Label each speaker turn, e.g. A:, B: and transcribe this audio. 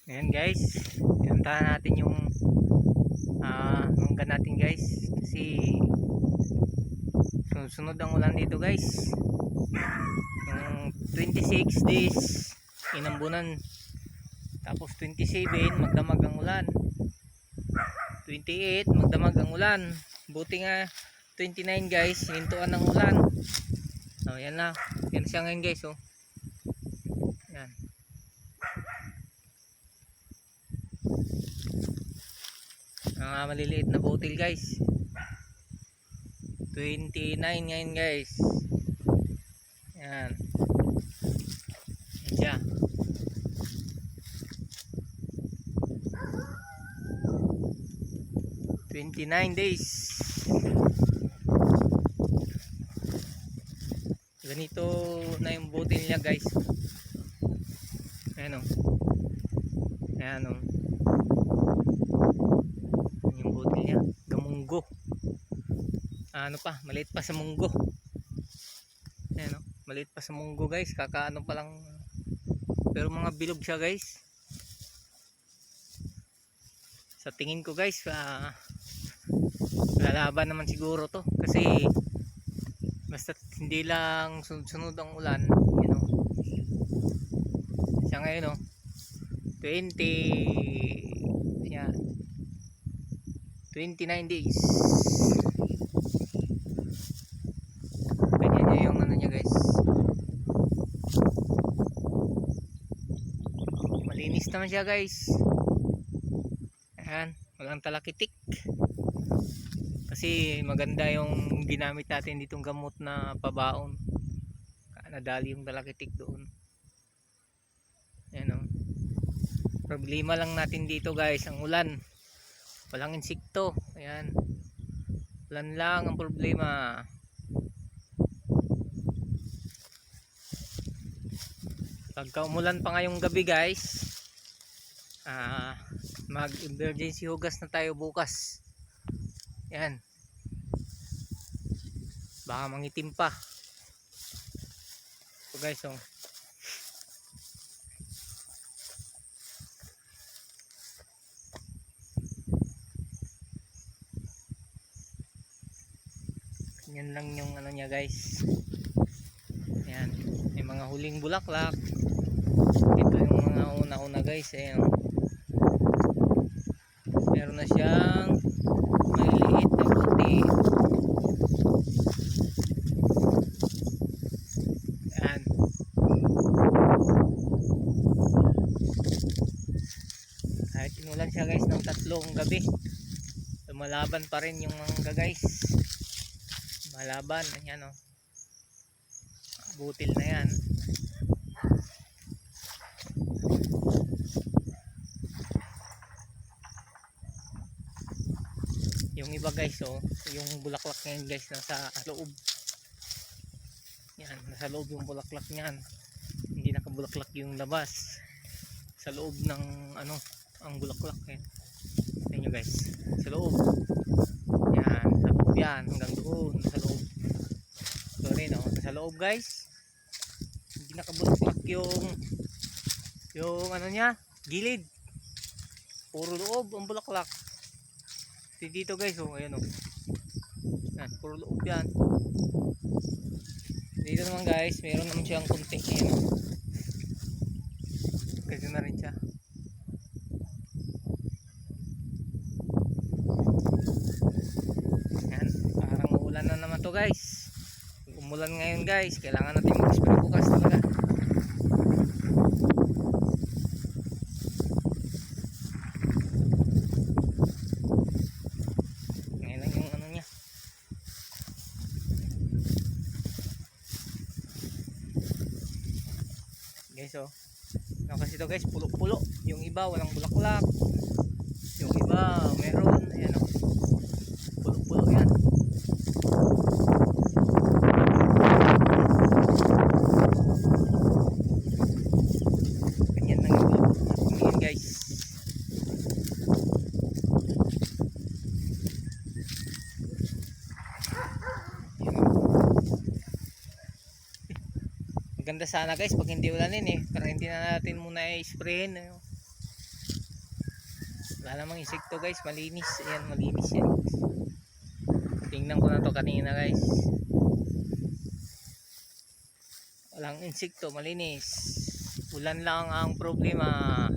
A: Ayan guys, pinuntahan natin yung mangga natin guys kasi sunod ang ulan dito guys. Yung 26 days inambunan, tapos 27 magdamag ang ulan, 28 magdamag ang ulan, buti nga 29 guys hinintuan ng ulan. So yan na, yan siya ngayon guys. Oh yan, mga maliliit na butil guys. 29 ngayon guys. Yan, yan siya. $29 ganito na yung butil niya guys. Ayan o, ayan o, yung butil niya, gamunggo. Ano pa, maliit pa sa munggo. Ayan o, maliit pa sa munggo guys, kakaano pa lang, pero mga bilog siya guys. Sa tingin ko guys, lalaban naman siguro to kasi basta hindi lang sunod-sunod ang ulan. You know, siya ngayon 20, yan, 29 days. Ganyan niya yung ano niya guys, malinis naman siya guys. Ayan, walang talakitik kasi maganda yung ginamit natin ditong gamot na pabaon, nadali yung talakitik doon. Ayan o, problema lang natin dito guys ang ulan, walang insekto. Ayan, ulan lang ang problema. Pagka umulan pa ngayong gabi guys, mag emergency hugas na tayo bukas. Yan, baka mangitim pa. So guys, yan lang yung ano niya guys. Yan, may mga huling bulaklak. Ito yung mga una-una guys. Ayan, meron na siyang maliliit na puti. Yan, kahit inulan siya guys ng 3 gabi, lumalaban pa rin yung mangga guys. Malaban. Ayan o, butil na yan. Yung iba guys yung bulaklak ngayon guys nasa loob. Yan, nasa loob yung bulaklak niyan, hindi nakabulaklak yung labas. Sa loob ng ano ang bulaklak yan. Tingnan nyo guys, sa loob. Yan, sa loob yan, hanggang doon sa loob. Sorry sa loob guys, hindi nakabulaklak yung ano niya, gilid. Puro loob ang bulaklak. Dito guys ayan yan, puro loob yan. Dito naman guys, meron naman siyang kunting ayan kasi na rin siya. Yan, parang uulan na naman to guys. Umulan ngayon guys, kailangan natin mag-spray bukas talaga. Ngayon lang yung ano niya. Guys kasi to guys, pulo-pulo. Yung iba walang bulaklak, yung iba meron. Ayan pulo-pulo yan. Ganyan lang yung ngayon guys. Maganda sana guys pag hindi ulanin pero hindi na natin muna i-sprayin. wala namang insekto guys, malinis. Ayan, malinis yan. Tingnan ko na to kanina guys. Walang insekto, malinis. Ulan lang ang problema.